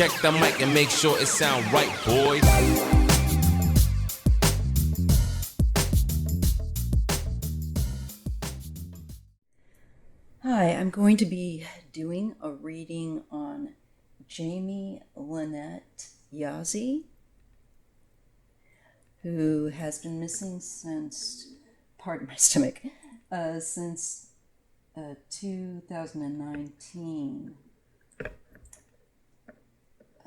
check the mic and make sure it sound right, boys. Hi, I'm going to be doing a reading on Jamie Lynette Yazzie, who has been missing since, pardon my stomach, since 2019.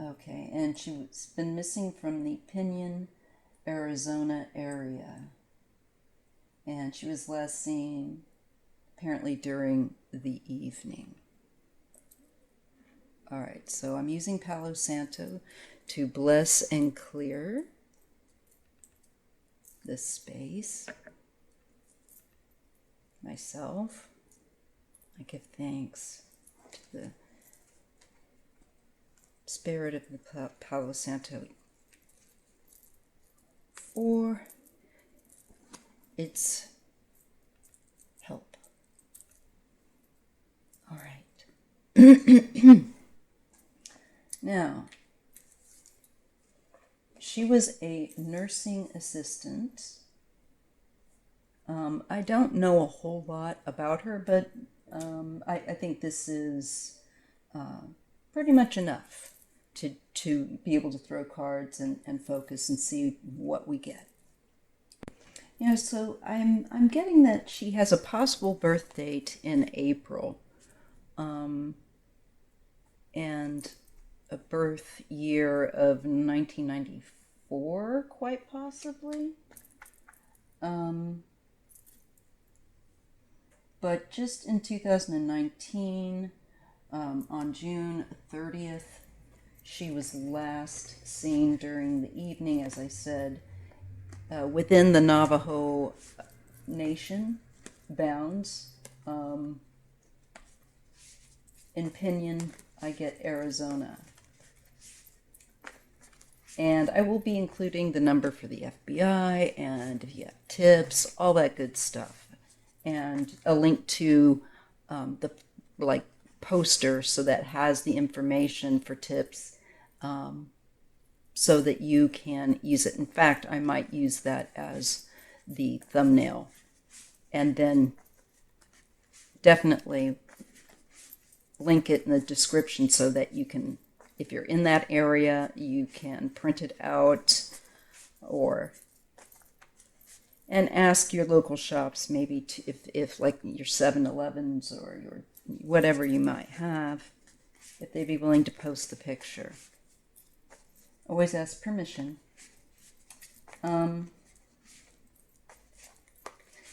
Okay, and she's been missing from the Pinon, Arizona area. And she was last seen apparently during the evening. All right, so I'm using Palo Santo to bless and clear this space. Myself, I give thanks to the spirit of the Palo Santo for its help. All right. Now, she was a nursing assistant. I don't know a whole lot about her, but I think this is pretty much enough to be able to throw cards and focus and see what we get. So I'm getting that she has a possible birth date in April, and a birth year of 1994, quite possibly. But just in 2019, on June 30th, she was last seen during the evening, as I said, within the Navajo Nation bounds. In Pinon, I get Arizona. And I will be including the number for the FBI, and if you have tips, all that good stuff. And a link to the poster so that has the information for tips, so that you can use it. In fact, I might use that as the thumbnail. And then definitely link it in the description so that you can, if you're in that area, you can print it out and ask your local shops, maybe if like your 7-Elevens or your whatever you might have, if they'd be willing to post the picture. Always ask permission.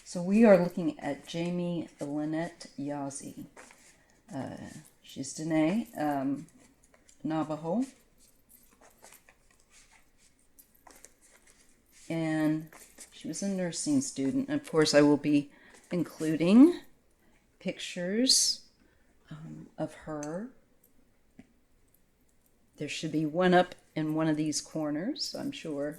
So we are looking at Jamie Lynette Yazzie. She's Dine, Navajo. And she was a nursing student. And of course, I will be including pictures of her. There should be one up in one of these corners, I'm sure.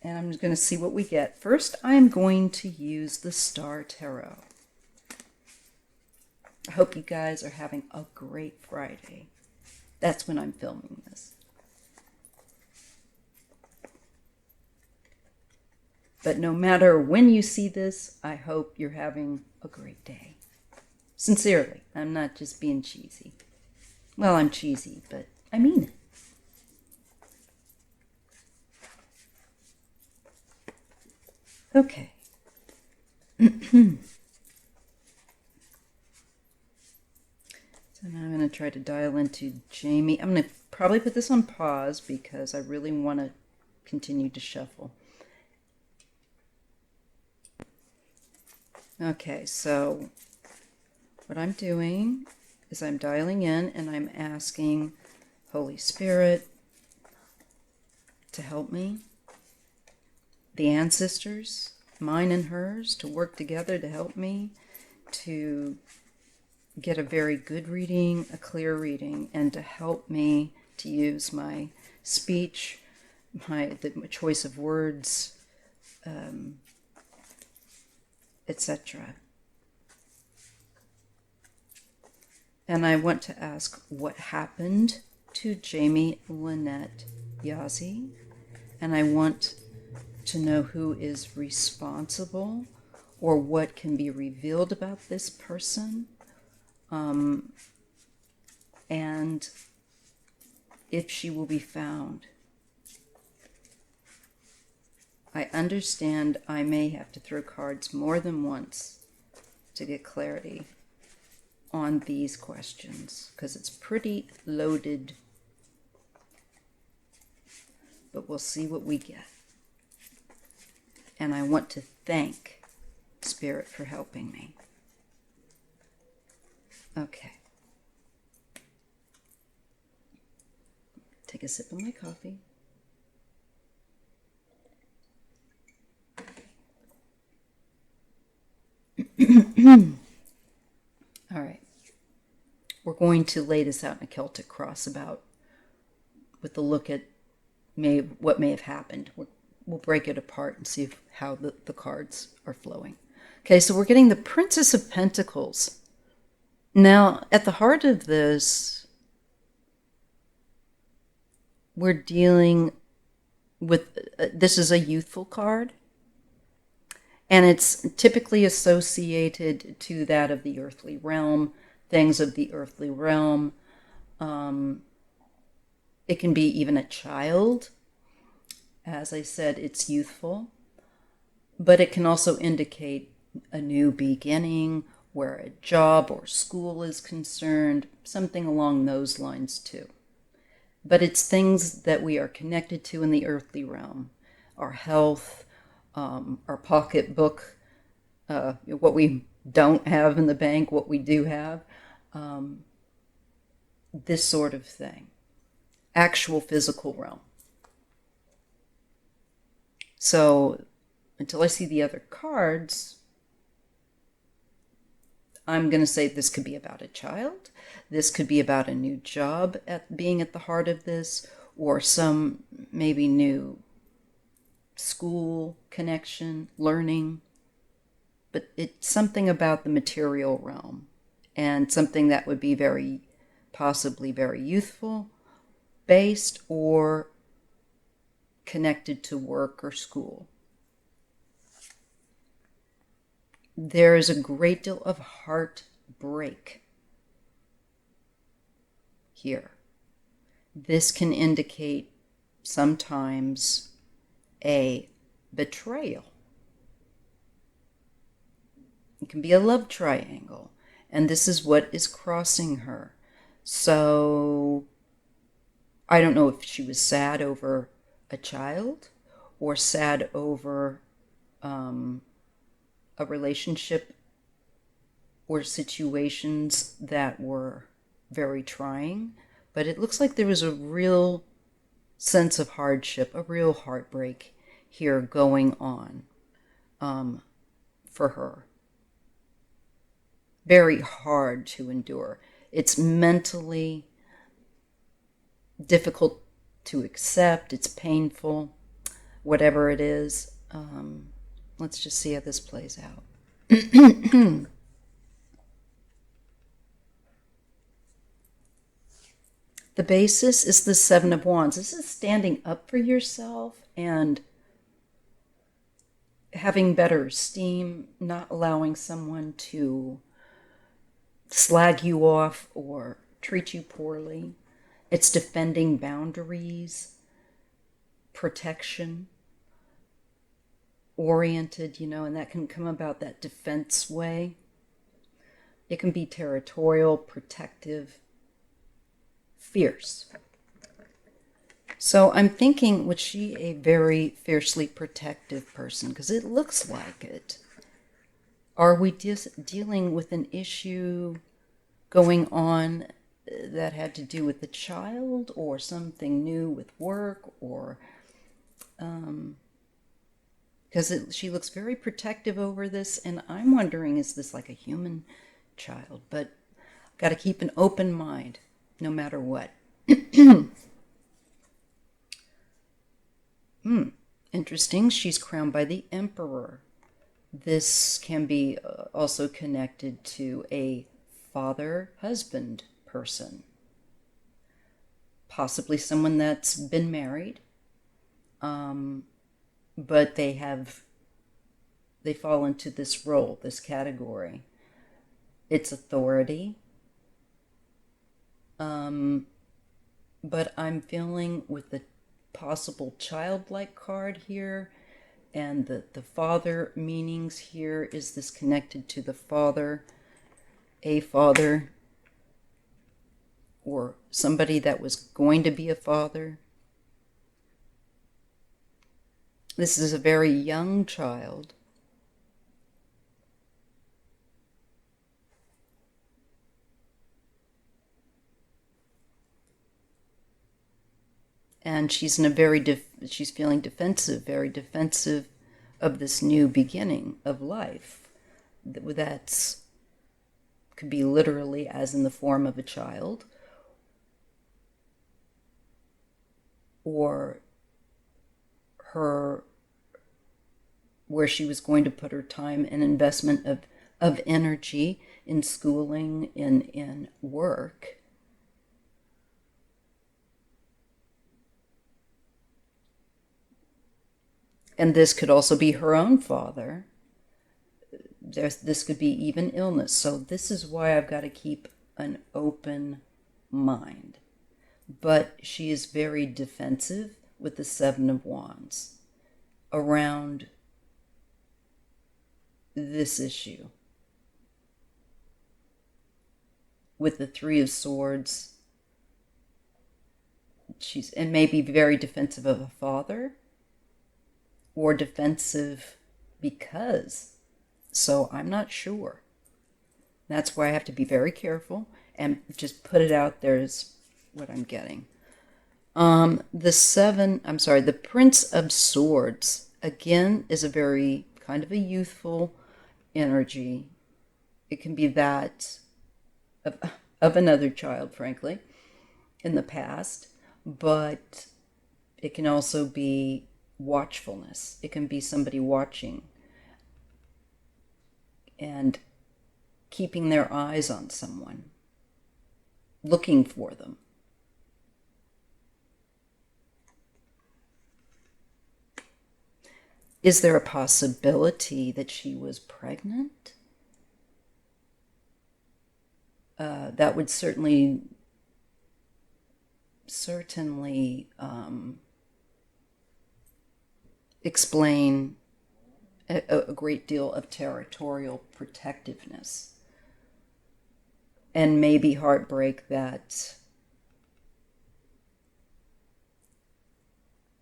And I'm just going to see what we get. First, I'm going to use the Star Tarot. I hope you guys are having a great Friday. That's when I'm filming this. But no matter when you see this, I hope you're having a great day. Sincerely, I'm not just being cheesy. Well, I'm cheesy, but I mean it. Okay. So now I'm going to try to dial into Jamie. I'm going to probably put this on pause because I really want to continue to shuffle. Okay, so what I'm doing is I'm dialing in and I'm asking Holy Spirit to help me, the ancestors, mine and hers, to work together to help me to get a very good reading, a clear reading, and to help me to use my speech, the choice of words, etc. And I want to ask what happened to Jamie Lynette Yazzie. And I want to know who is responsible or what can be revealed about this person. And if she will be found. I understand I may have to throw cards more than once to get clarity on these questions because it's pretty loaded, but we'll see what we get. And I want to thank Spirit for helping me. Okay. Take a sip of my coffee. All right. We're going to lay this out in a Celtic cross with a look at what may have happened. We'll break it apart and see how the cards are flowing. Okay, so we're getting the Princess of Pentacles. Now, at the heart of this, we're dealing with, this is a youthful card, and it's typically associated to that of the earthly realm, things of the earthly realm. It can be even a child. As I said, it's youthful, but it can also indicate a new beginning where a job or school is concerned, something along those lines too. But it's things that we are connected to in the earthly realm, our health, our pocketbook, what we don't have in the bank, what we do have, this sort of thing, actual physical realm. So until I see the other cards, I'm going to say this could be about a child. This could be about a new job being at the heart of this, or some maybe new school connection, learning. But it's something about the material realm and something that would be possibly very youthful based or connected to work or school. There is a great deal of heartbreak here. This can indicate sometimes a betrayal. It can be a love triangle, and this is what is crossing her. So I don't know if she was sad over a child or sad over a relationship or situations that were very trying, but it looks like there was a real sense of hardship, a real heartbreak here going on for her. Very hard to endure. It's mentally difficult to accept. It's painful, whatever it is. Let's just see how this plays out. The basis is the Seven of Wands. This is standing up for yourself and having better esteem, not allowing someone to slag you off or treat you poorly. It's defending boundaries, protection oriented, and that can come about that defense way. It can be territorial, protective, fierce. So I'm thinking, was she a very fiercely protective person? Because it looks like it. Are we dealing with an issue going on that had to do with the child or something new with work or... because she looks very protective over this, and I'm wondering, is this like a human child? But got to keep an open mind no matter what. Interesting. She's crowned by the Emperor. This can be also connected to a father, husband person. Possibly someone that's been married, but they fall into this role, this category. It's authority. But I'm feeling with the possible childlike card here, and the father meanings here, is this connected to the father, a father, or somebody that was going to be a father? This is a very young child. And she's in a she's feeling defensive, very defensive of this new beginning of life. That's could be literally as in the form of a child, or her, where she was going to put her time and investment of energy in schooling, in work. And this could also be her own father. This could be even illness. So this is why I've got to keep an open mind. But she is very defensive with the Seven of Wands around this issue. With the Three of Swords, and maybe very defensive of a father, or defensive because. So I'm not sure. That's why I have to be very careful and just put it out there as what I'm getting. The Prince of Swords, again, is a very kind of a youthful energy. It can be that of another child, frankly, in the past, but it can also be watchfulness. It can be somebody watching and keeping their eyes on someone, looking for them. Is there a possibility that she was pregnant? That would certainly explain a great deal of territorial protectiveness, and maybe heartbreak that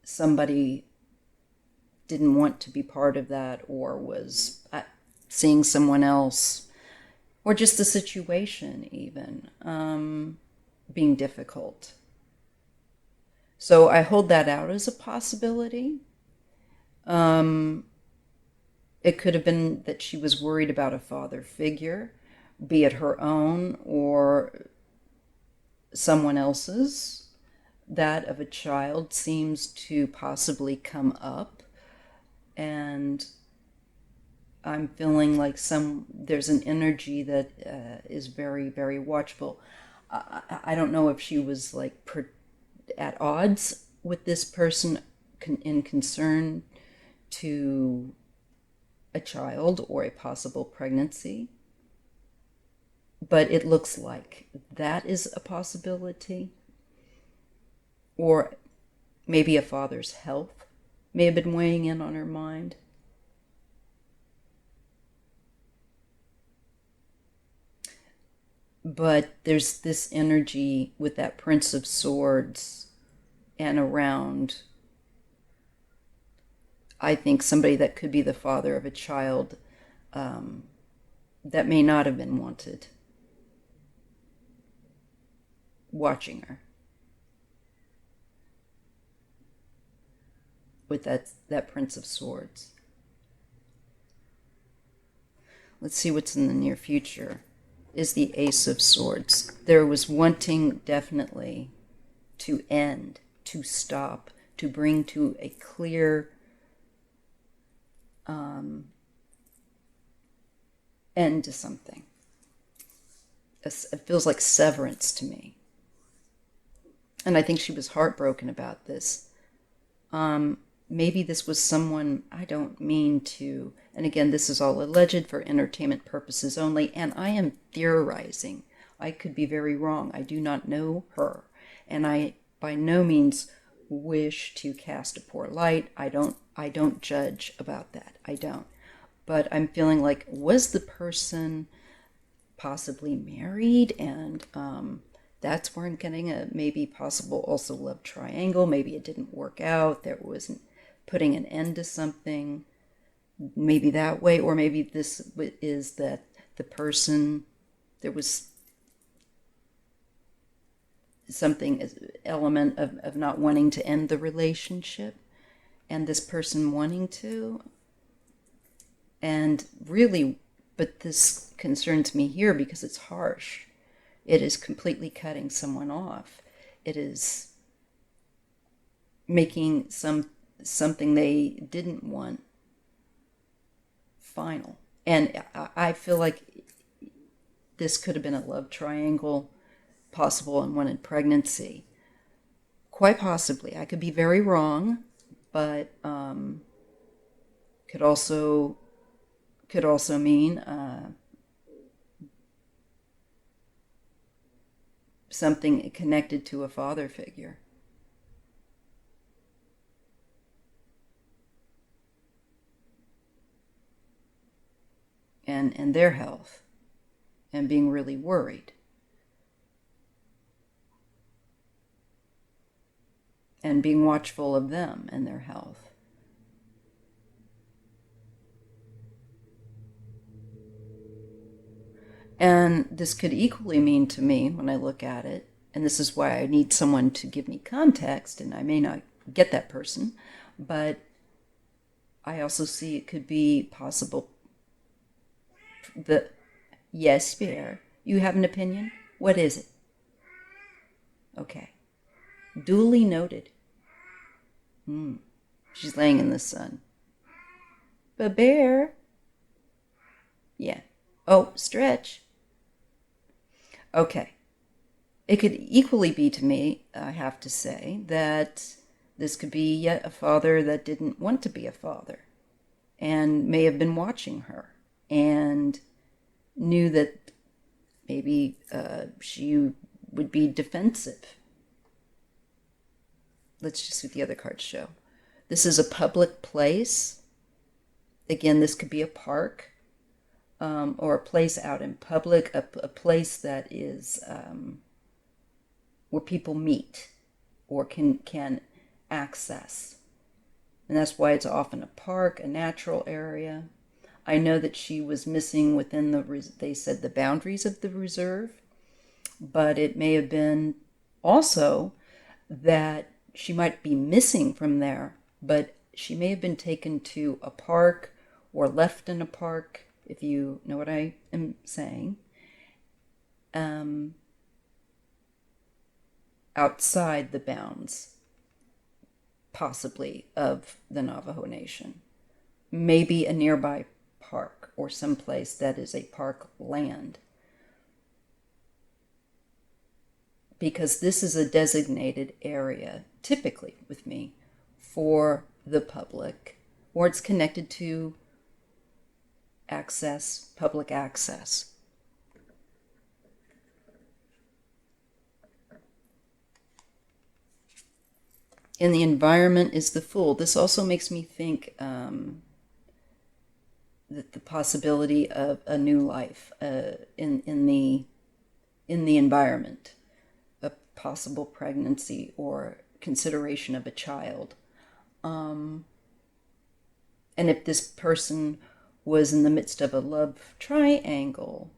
somebody didn't want to be part of that, or was seeing someone else, or just the situation even being difficult. So I hold that out as a possibility. It could have been that she was worried about a father figure, be it her own or someone else's. That of a child seems to possibly come up, and I'm feeling like there's an energy that is very, very watchful. I don't know if she was like at odds with this person in concern to a child or a possible pregnancy, but it looks like that is a possibility. Or maybe a father's health may have been weighing in on her mind. But there's this energy with that Prince of Swords and around, I think, somebody that could be the father of a child that may not have been wanted, watching her with that Prince of Swords. Let's see what's in the near future. Is the Ace of Swords. There was wanting definitely to end, to stop, to bring to a clear end to something. it feels like severance to me. And I think she was heartbroken about this. Maybe this was someone, I don't mean to, and again, this is all alleged for entertainment purposes only, and I am theorizing. I could be very wrong. I do not know her, and I by no means wish to cast a poor light. I don't judge about that. I don't. But I'm feeling like, was the person possibly married, and that's where I'm getting a maybe possible also love triangle. Maybe it didn't work out. There wasn't putting an end to something. Maybe that way, or maybe this is that the person, there was something, element of not wanting to end the relationship, and this person wanting to. And really, but this concerns me here because it's harsh. It is completely cutting someone off. It is making something they didn't want final. And I feel like this could have been a love triangle, possible unwanted pregnancy. Quite possibly. I could be very wrong, but could also mean something connected to a father figure. And their health, and being really worried. And being watchful of them and their health. And this could equally mean to me, when I look at it, and this is why I need someone to give me context, and I may not get that person, but I also see it could be possible. Yes, Bear, you have an opinion? What is it? Okay. Duly noted. She's laying in the sun. But Bear. Yeah. Oh, stretch. Okay. It could equally be to me, I have to say, that this could be yet a father that didn't want to be a father and may have been watching her and knew that maybe she would be defensive. Let's just see what the other cards show. This is a public place. Again, this could be a park. Or a place out in public, a place that is where people meet or can access. And that's why it's often a park, a natural area. I know that she was missing within they said the boundaries of the reserve, but it may have been also that she might be missing from there, but she may have been taken to a park or left in a park, if you know what I am saying, outside the bounds, possibly, of the Navajo Nation. Maybe a nearby park or someplace that is a park land. Because this is a designated area, typically with me, for the public, or it's connected to access, public access. And the environment is the Fool. This also makes me think that the possibility of a new life in the environment, a possible pregnancy or consideration of a child. And if this person was in the midst of a love triangle,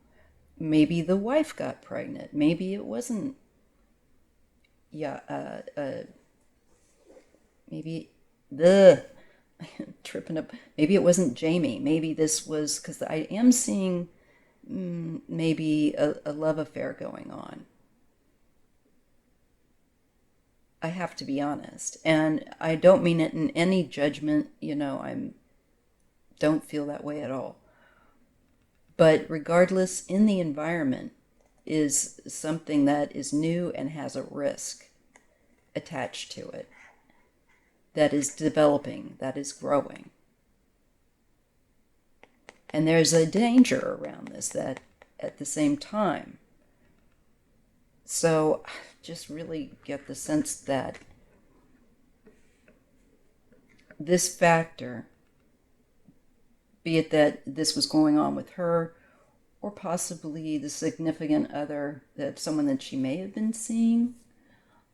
maybe the wife got pregnant. Maybe it wasn't. Maybe tripping up. Maybe it wasn't Jamie. Maybe this was, because I am seeing maybe a love affair going on. I have to be honest, and I don't mean it in any judgment. Don't feel that way at all. But regardless, in the environment, is something that is new and has a risk attached to it, that is developing, that is growing. And there's a danger around this that at the same time. So I just really get the sense that this factor, be it that this was going on with her, or possibly the significant other, that someone that she may have been seeing.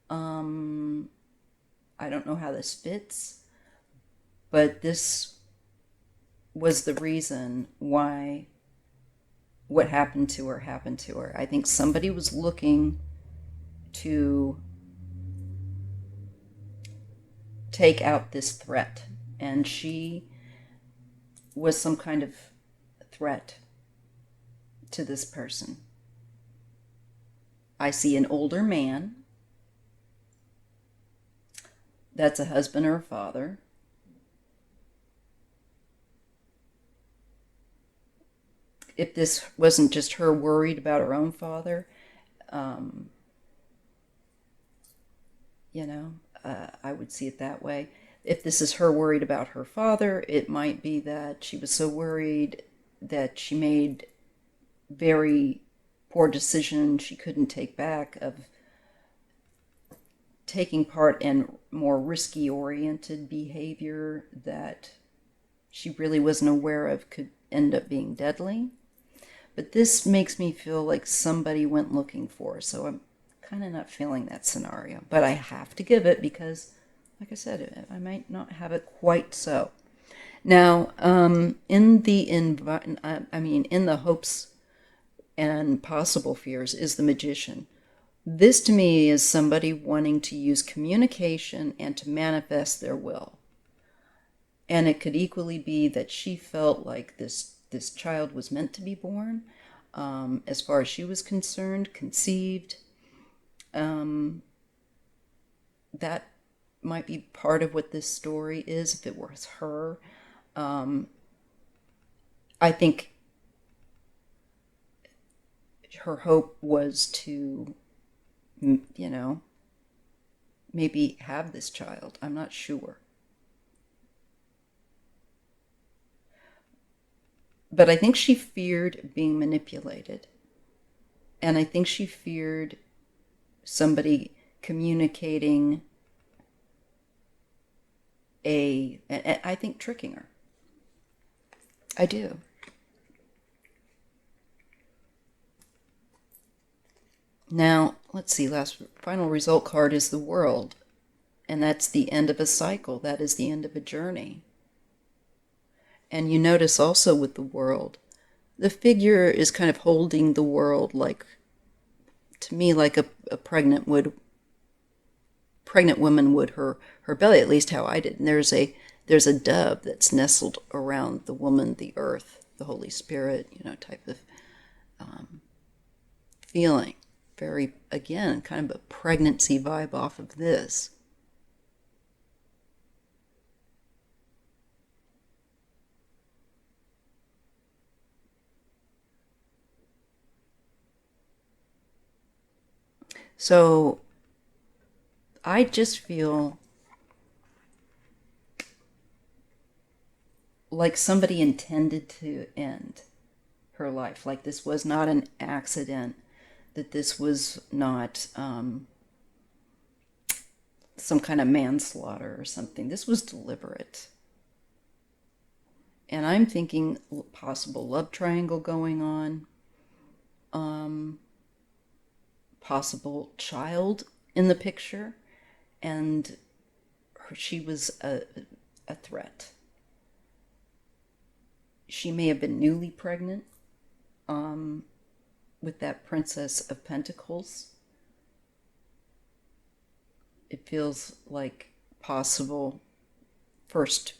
I don't know how this fits, but this was the reason why what happened to her happened to her. I think somebody was looking to take out this threat, and she was some kind of threat to this person. I see an older man that's a husband or a father. If this wasn't just her worried about her own father, I would see it that way. If this is her worried about her father, it might be that she was so worried that she made very poor decision she couldn't take back of taking part in more risky oriented behavior that she really wasn't aware of could end up being deadly. But this makes me feel like somebody went looking for her, so I'm kind of not feeling that scenario. But I have to give it because, like I said, I might not have it quite so. Now, in the hopes and possible fears is the magician. This to me is somebody wanting to use communication and to manifest their will. And it could equally be that she felt like this child was meant to be born, as far as she was concerned, conceived. That might be part of what this story is, if it was her. I think her hope was to, maybe have this child. I'm not sure. But I think she feared being manipulated. And I think she feared somebody communicating I think tricking her. I do. Now, let's see, final result card is the world. And that's the end of a cycle. That is the end of a journey. And you notice also with the world, the figure is kind of holding the world like, to me, like a pregnant woman would her belly, at least how I did. And there's a dove that's nestled around the woman, the earth, the Holy Spirit, type of feeling. Very, again, kind of a pregnancy vibe off of this. So I just feel like somebody intended to end her life. Like this was not an accident, that this was not some kind of manslaughter or something. This was deliberate. And I'm thinking possible love triangle going on. Possible child in the picture, and she was a threat. She may have been newly pregnant with that Princess of Pentacles. It feels like possible first,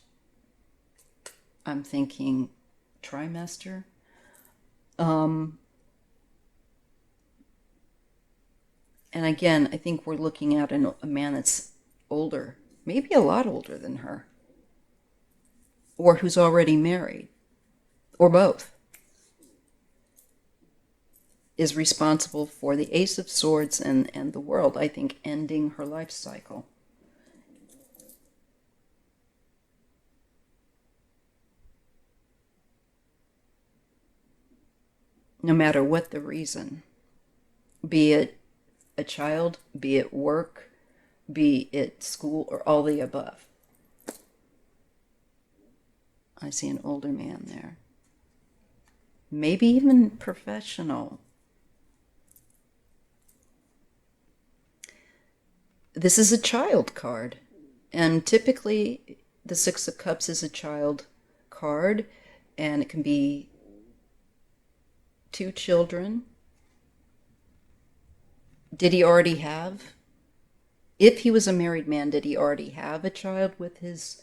I'm thinking trimester. And again, I think we're looking at a man that's older, maybe a lot older than her, or who's already married, or both. is responsible for the Ace of Swords and the world, I think, ending her life cycle. No matter what the reason, be it a child, be it work, be it school, or all the above. I see an older man there. Maybe even professional. This is a child card, and typically the Six of Cups is a child card, and it can be 2 children. Did he already have? If he was a married man, did he already have a child with his,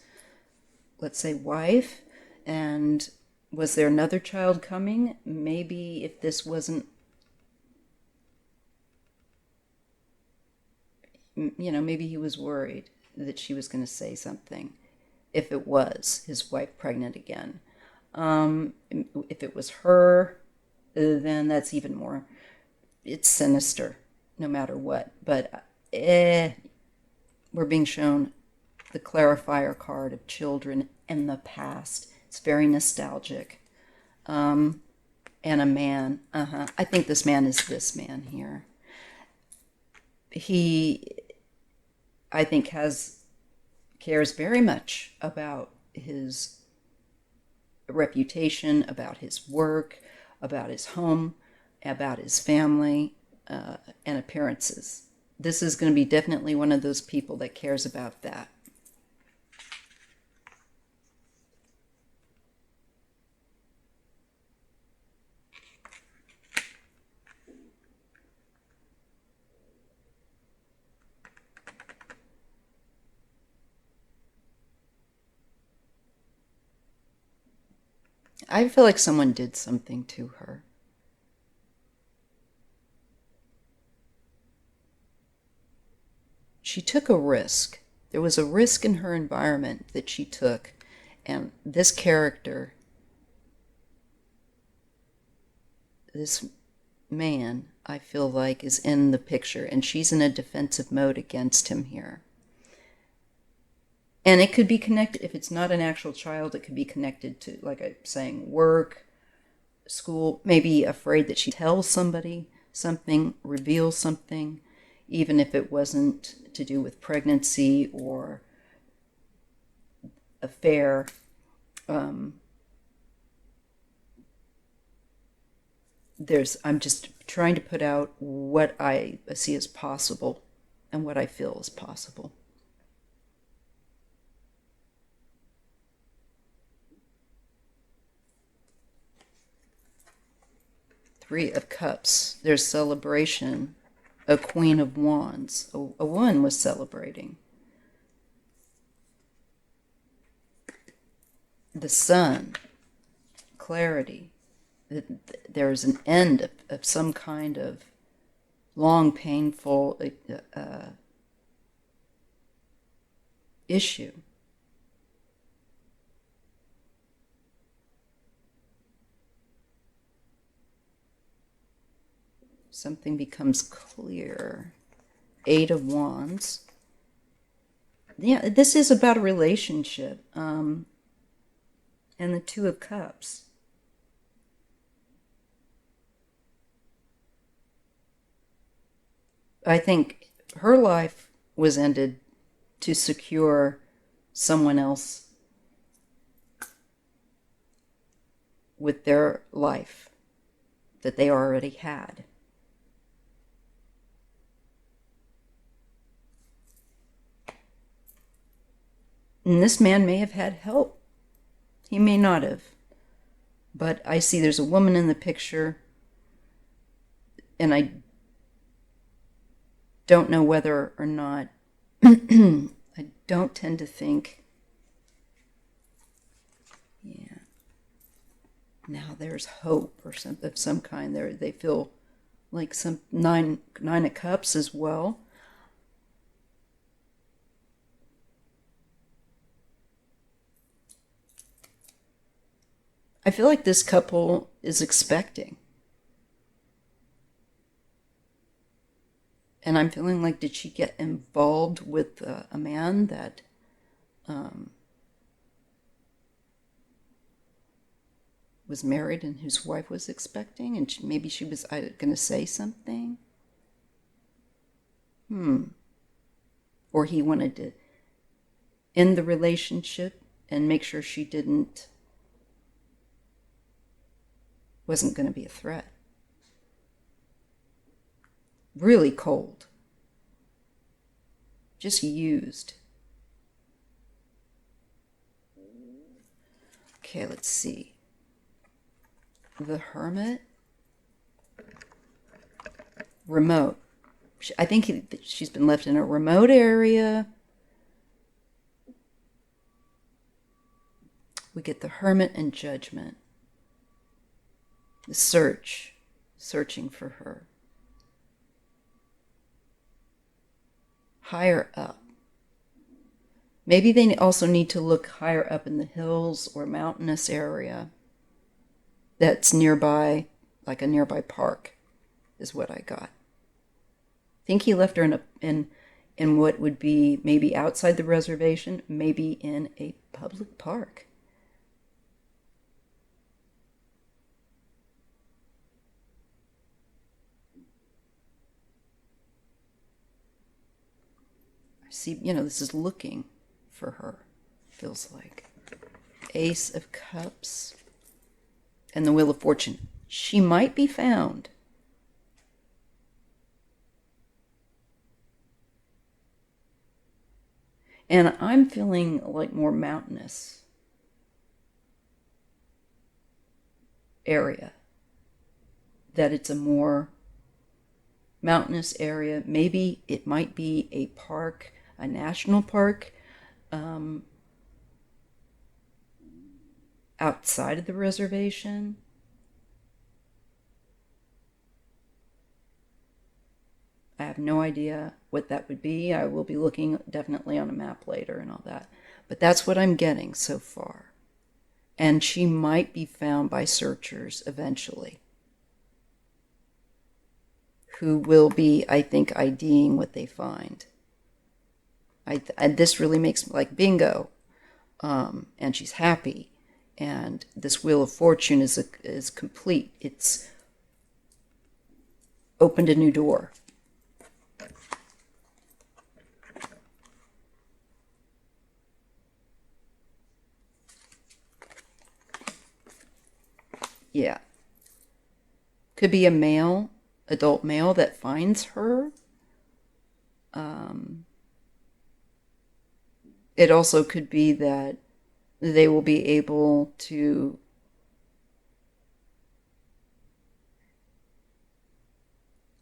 let's say, wife? And was there another child coming? Maybe if this wasn't, maybe he was worried that she was going to say something. If it was his wife pregnant again. If it was her, then that's even more, it's sinister no matter what. But we're being shown the clarifier card of children and the past. It's very nostalgic. And a man. I think this man is this man here. He, I think, cares very much about his reputation, about his work, about his home, about his family, and appearances. This is going to be definitely one of those people that cares about that. I feel like someone did something to her. She took a risk. There was a risk in her environment that she took. And this character, this man, I feel like, is in the picture. And she's in a defensive mode against him here. And it could be connected, if it's not an actual child, it could be connected to, like I'm saying, work, school, maybe afraid that she tells somebody something, reveals something, even if it wasn't to do with pregnancy or affair. I'm just trying to put out what I see as possible and what I feel is possible. Three of Cups. There's celebration. A Queen of Wands. A woman was celebrating. The Sun. Clarity. There's an end of some kind of long, painful issue. Something becomes clear. 8 of Wands. Yeah, this is about a relationship. And the 2 of Cups. I think her life was ended to secure someone else with their life that they already had. And this man may have had help. He may not have. But I see there's a woman in the picture, and I don't know whether or not, I don't tend to think, yeah, now there's hope or of some kind. They feel like some nine of Cups as well. I feel like this couple is expecting. And I'm feeling like, did she get involved with a man that was married and whose wife was expecting? And maybe she was going to say something? Or he wanted to end the relationship and make sure she wasn't going to be a threat. Really cold. Just used. Okay, let's see. The Hermit. Remote. I think she's been left in a remote area. We get the Hermit and Judgment. The searching for her. Higher up. Maybe they also need to look higher up in the hills or mountainous area that's nearby, like a nearby park, is what I got. I think he left her in what would be maybe outside the reservation, maybe in a public park. See, this is looking for her, feels like. Ace of Cups and the Wheel of Fortune. She might be found. And I'm feeling like more mountainous area. That it's a more mountainous area. Maybe it might be a park, a national park, outside of the reservation. I have no idea what that would be. I will be looking definitely on a map later and all that. But that's what I'm getting so far. And she might be found by searchers eventually, who will be, I think, IDing what they find. This really makes like bingo, and she's happy, and this Wheel of Fortune is complete. It's opened a new door. Yeah, could be a male, adult male that finds her. It also could be that they will be able to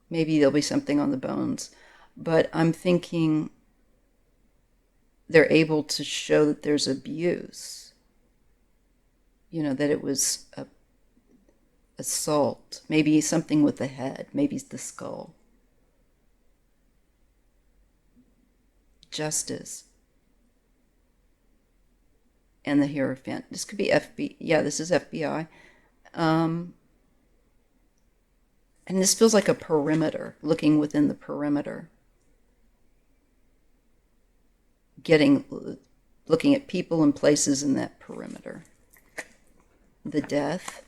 maybe there'll be something on the bones, but I'm thinking they're able to show that there's abuse, that it was assault, maybe something with the head, maybe it's the skull. Justice. And the Hierophant. This could be FBI. Yeah, this is FBI. And this feels like a perimeter, looking within the perimeter. Looking at people and places in that perimeter. The Death.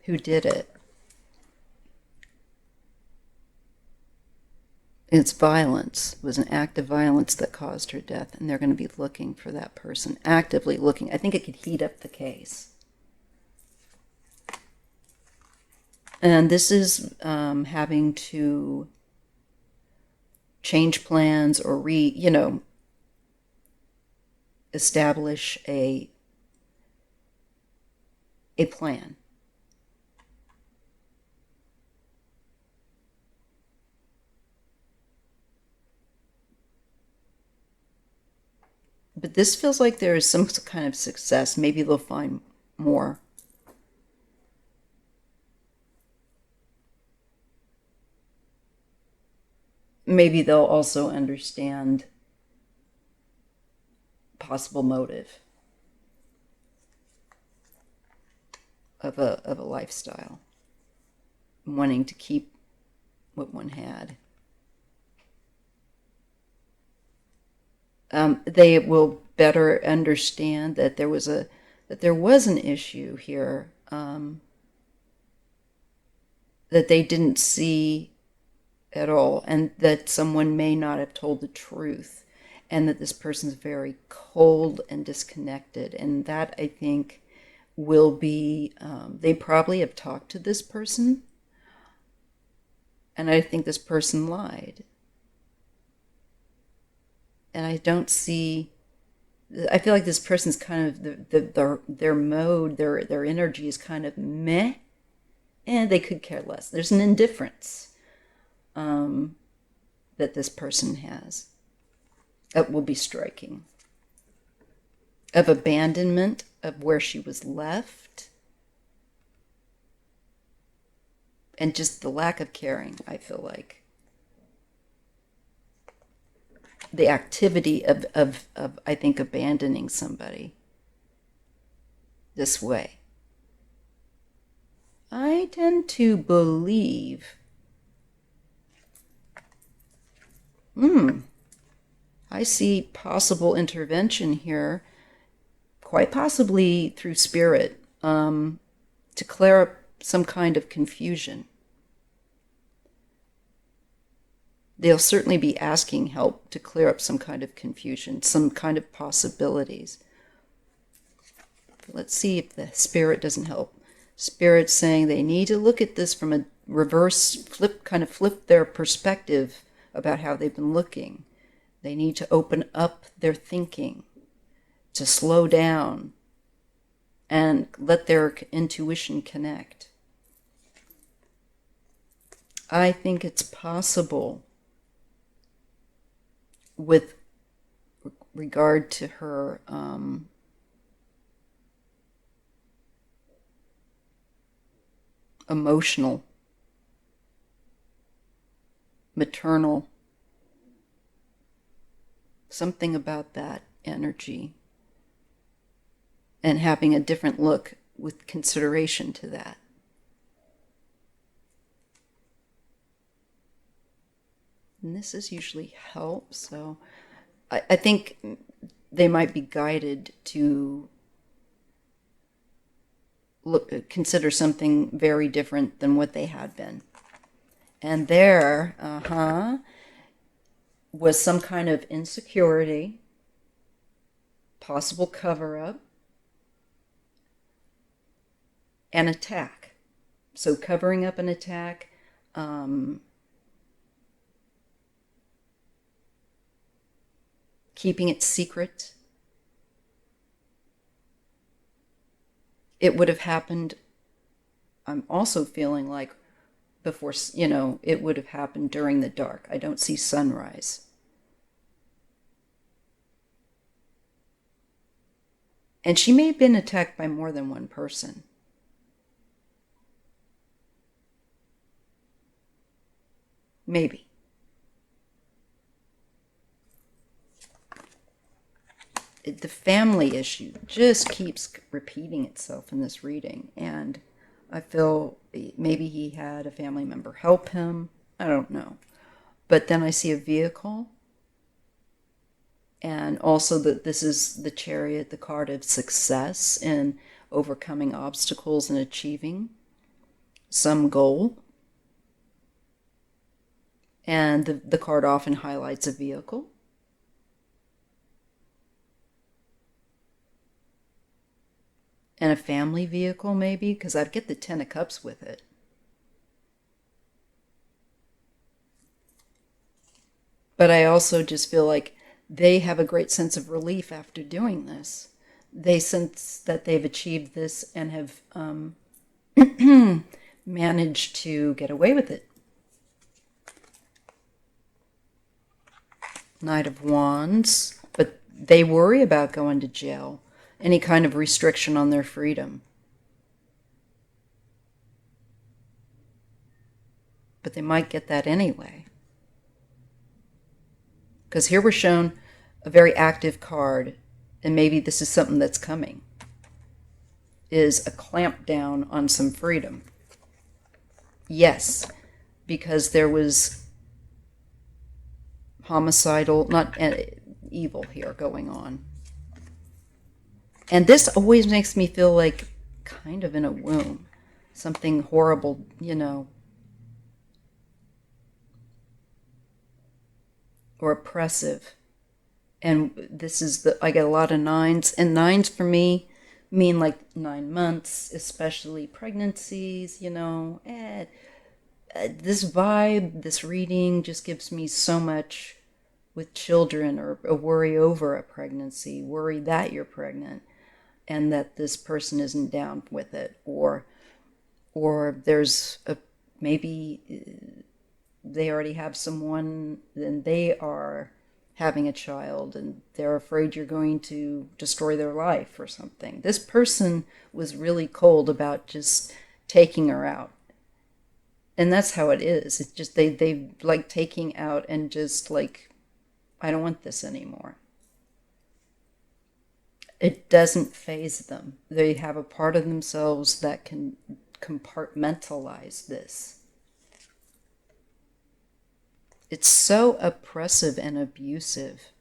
Who did it? It's violence. It was an act of violence that caused her death, and they're going to be looking for that person, actively looking. I think it could heat up the case. And this is having to change plans or establish a plan. But this feels like there is some kind of success. Maybe they'll find more. Maybe they'll also understand possible motive of a lifestyle, wanting to keep what one had. they will better understand that there was an issue here, that they didn't see at all, and that someone may not have told the truth, and that this person's very cold and disconnected. And that, I think, will be, they probably have talked to this person, and I think this person lied. And I don't see, I feel like this person's kind of, their mode, their energy is kind of meh, and they could care less. There's an indifference that this person has that will be striking, of abandonment of where she was left, and just the lack of caring, I feel like. The activity of I think, abandoning somebody this way. I tend to believe, I see possible intervention here, quite possibly through spirit, to clear up some kind of confusion. They'll certainly be asking help to clear up some kind of confusion, some kind of possibilities. Let's see if the spirit doesn't help. Spirit's saying they need to look at this from a reverse, flip their perspective about how they've been looking. They need to open up their thinking, to slow down, and let their intuition connect. I think it's possible, with regard to her emotional, maternal, something about that energy, and having a different look with consideration to that. And this is usually help, so I think they might be guided to consider something very different than what they had been. And there, was some kind of insecurity, possible cover-up, and attack. So covering up an attack, keeping it secret. It would have happened, I'm also feeling like, before, it would have happened during the dark. I don't see sunrise. And she may have been attacked by more than one person. Maybe. The family issue just keeps repeating itself in this reading, and I feel maybe he had a family member help him. I don't know. But then I see a vehicle, and also that this is the Chariot, the card of success in overcoming obstacles and achieving some goal. And the card often highlights a vehicle. And a family vehicle, maybe, because I get the Ten of Cups with it. But I also just feel like they have a great sense of relief after doing this. They sense that they've achieved this and have managed to get away with it. Knight of Wands, but they worry about going to jail. Any kind of restriction on their freedom. But they might get that anyway. Because here we're shown a very active card, and maybe this is something that's coming, is a clamp down on some freedom. Yes, because there was homicidal, evil here going on. And this always makes me feel like kind of in a womb. Something horrible, or oppressive. And this is I get a lot of nines. And nines for me mean like 9 months, especially pregnancies, this vibe, this reading just gives me so much with children, or a worry over a pregnancy, worry that you're pregnant and that this person isn't down with it, or there's maybe they already have someone and they are having a child and they're afraid you're going to destroy their life or something. This person was really cold about just taking her out. And that's how it is. It's just they like taking out and just like, I don't want this anymore. It doesn't faze them. They have a part of themselves that can compartmentalize this. It's so oppressive and abusive.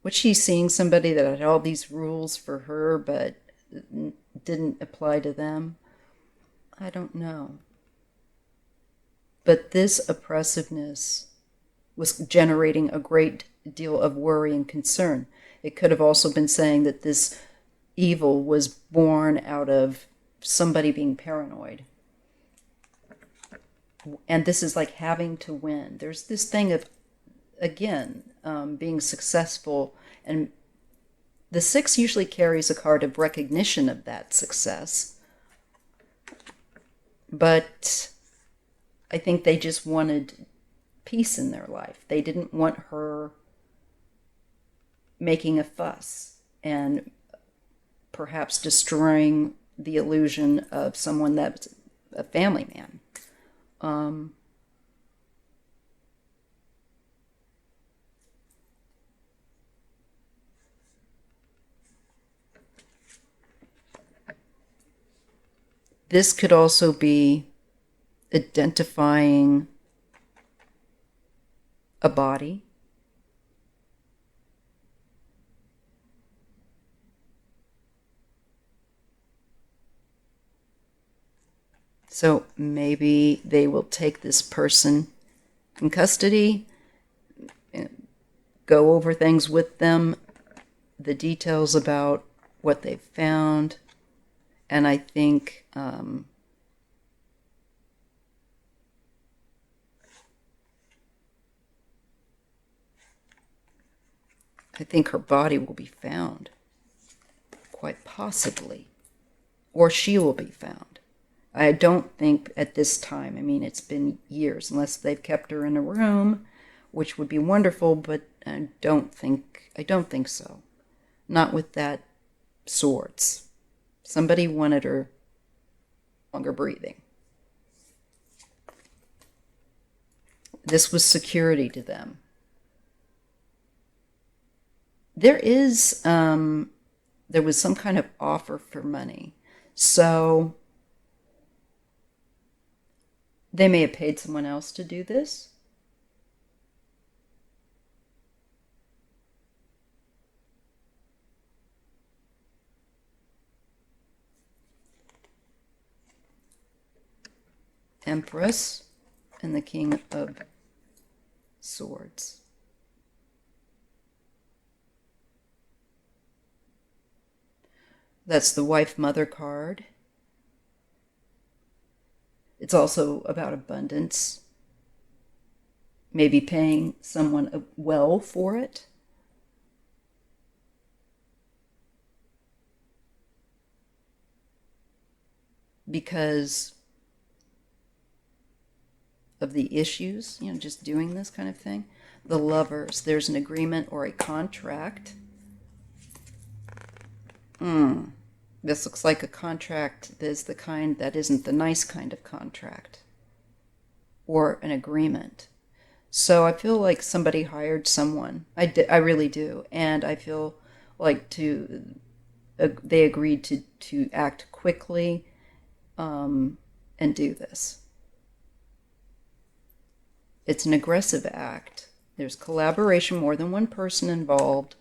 Was she seeing somebody that had all these rules for her but didn't apply to them? I don't know. But this oppressiveness was generating a great deal of worry and concern. It could have also been saying that this evil was born out of somebody being paranoid. And this is like having to win. There's this thing of, again, being successful. And the 6 usually carries a card of recognition of that success. But I think they just wanted peace in their life. They didn't want her making a fuss and perhaps destroying the illusion of someone that's a family man. This could also be identifying a body. So maybe they will take this person in custody, go over things with them, the details about what they've found, and I think her body will be found, quite possibly, or she will be found. I don't think at this time, I mean, it's been years, unless they've kept her in a room, which would be wonderful, but I don't think so. Not with that swords. Somebody wanted her longer breathing. This was security to them. There was some kind of offer for money. So they may have paid someone else to do this. Empress and the King of Swords. That's the wife-mother card. It's also about abundance. Maybe paying someone well for it. Because of the issues, just doing this kind of thing. The Lovers, there's an agreement or a contract. This looks like a contract that is the kind that isn't the nice kind of contract. Or an agreement. So I feel like somebody hired someone. I really do. And I feel like they agreed to act quickly and do this. It's an aggressive act, There's collaboration, more than one person involved.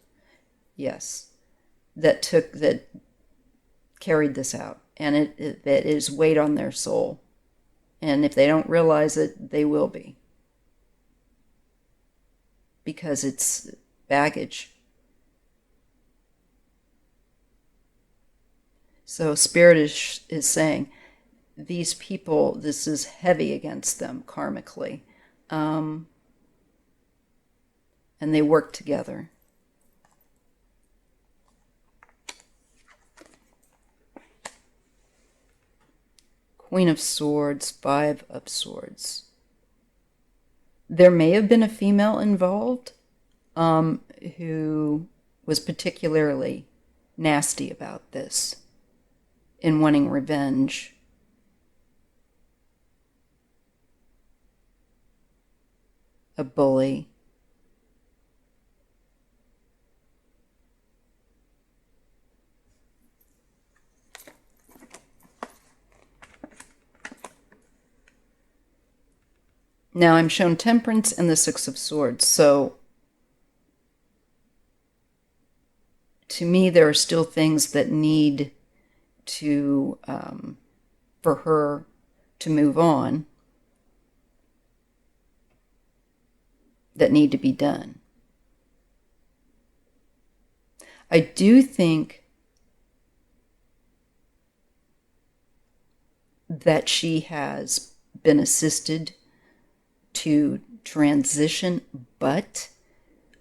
Yes. That carried this out. And it is weight on their soul. And if they don't realize it, they will be. Because it's baggage. So Spirit is saying, these people, this is heavy against them karmically. And they work together. Queen of Swords, Five of Swords. There may have been a female involved who was particularly nasty about this in wanting revenge. A bully. Now I'm shown Temperance and the Six of Swords. So to me, there are still things that need to, for her to move on, that need to be done. I do think that she has been assisted to transition, but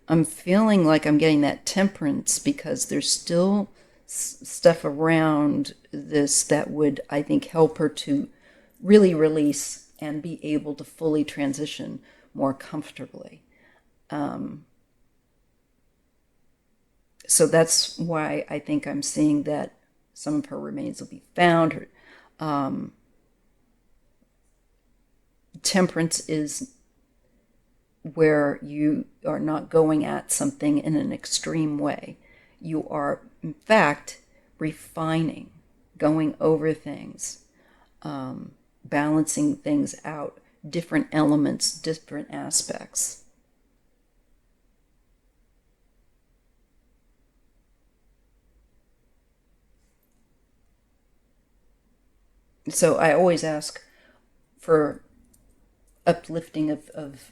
I'm feeling like I'm getting that Temperance because there's still stuff around this that would, I think, help her to really release and be able to fully transition more comfortably. So that's why I think I'm seeing that some of her remains will be found. Temperance is where you are not going at something in an extreme way. You are, in fact, refining, going over things, balancing things out, different elements, different aspects. So I always ask for uplifting of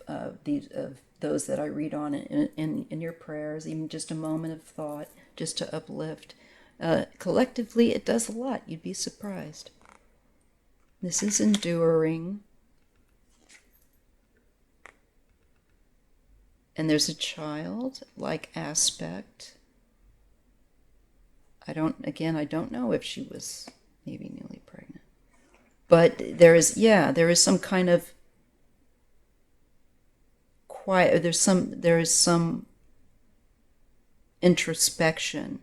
those that I read on in your prayers, even just a moment of thought, just to uplift. Collectively, it does a lot. You'd be surprised. This is enduring. And there's a child-like aspect. I don't know if she was maybe newly pregnant. But there is some kind of quiet, there is some introspection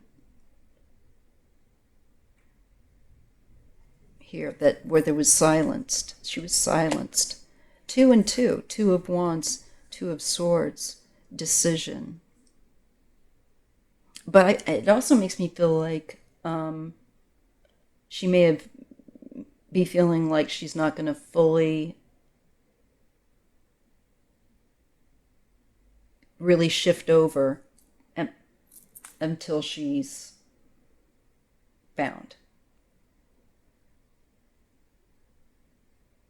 here where there was silenced. She was silenced. 2 and 2, 2 of Wands, 2 of Swords, decision. But it also makes me feel like she may be feeling like she's not going to fully really shift over until she's found.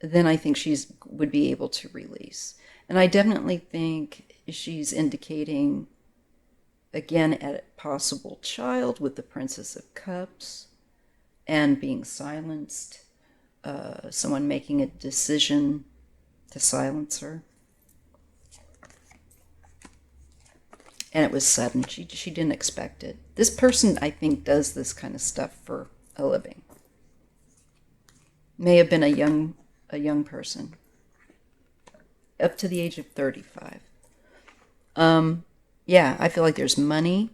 Then I think would be able to release. And I definitely think she's indicating, again, at a possible child with the Princess of Cups and being silenced, someone making a decision to silence her. And it was sudden. She didn't expect it. This person, I think, does this kind of stuff for a living. May have been a young person, up to the age of 35. Yeah, I feel like there's money.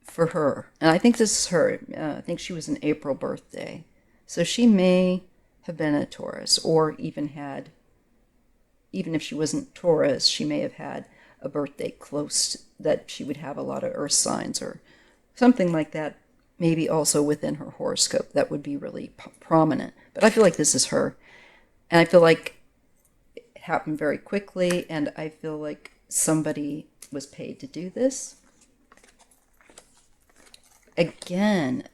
For her. And I think this is her. I think she was an April birthday. So she may have been a Taurus, or even if she wasn't Taurus, she may have had a birthday close that she would have a lot of earth signs or something like that maybe also within her horoscope that would be really prominent. But I feel like this is her. And I feel like it happened very quickly, and I feel like somebody was paid to do this. Again,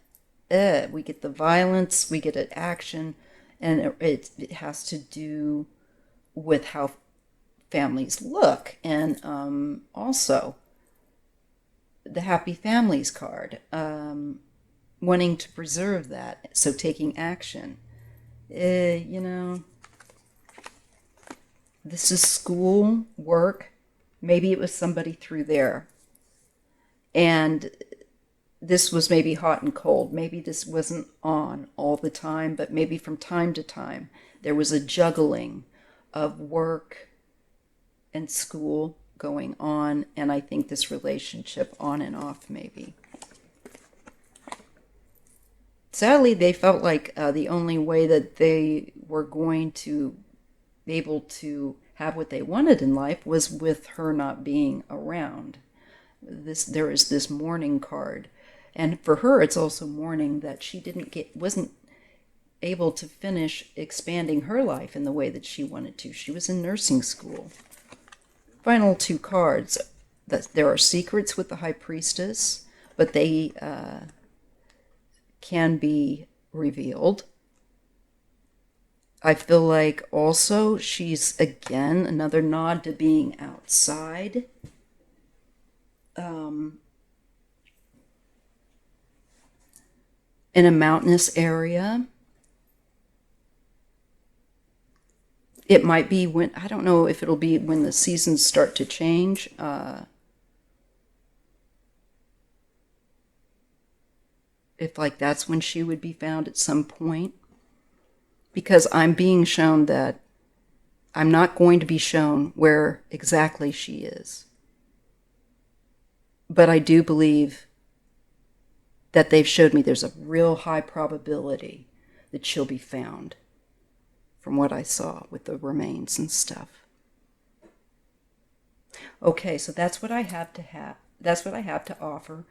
we get the violence, we get an action, and it has to do with how families look, and also the Happy Families card, wanting to preserve that, so taking action. You know, this is school, work, maybe it was somebody through there, and this was maybe hot and cold. Maybe this wasn't on all the time, but maybe from time to time there was a juggling of work and school going on, and I think this relationship on and off maybe. Sadly, they felt like the only way that they were going to be able to have what they wanted in life was with her not being around. There is this mourning card. And for her, it's also mourning that she wasn't able to finish expanding her life in the way that she wanted to. She was in nursing school. Final two cards. There are secrets with the High Priestess, but they can be revealed. I feel like also she's, again, another nod to being outside. In a mountainous area. It might be when, I don't know if it'll be when the seasons start to change. If like that's when she would be found at some point. Because I'm being shown that I'm not going to be shown where exactly she is. But I do believe that they've showed me there's a real high probability that she'll be found from what I saw with the remains and stuff. Okay, so that's what I have to offer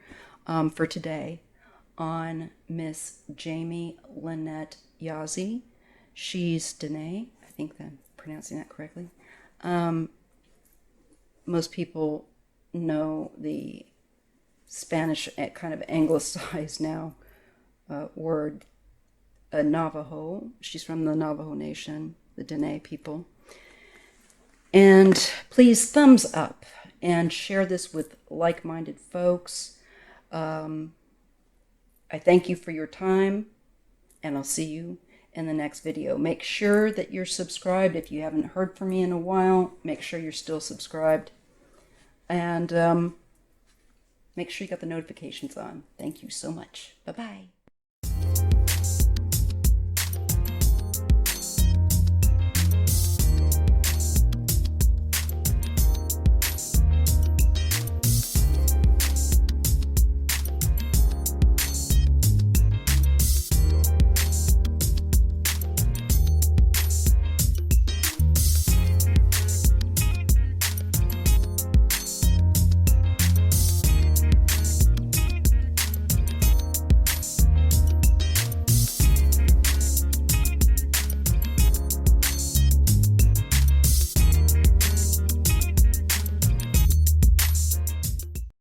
for today on Miss Jamie Lynette Yazzie. She's Dine. I think I'm pronouncing that correctly. Most people know the Spanish, kind of anglicized now, word Navajo. She's from the Navajo Nation, the Dine people. And please thumbs up and share this with like-minded folks. I thank you for your time, and I'll see you in the next video. Make sure that you're subscribed. If you haven't heard from me in a while, make sure you're still subscribed. And make sure you got the notifications on. Thank you so much. Bye-bye.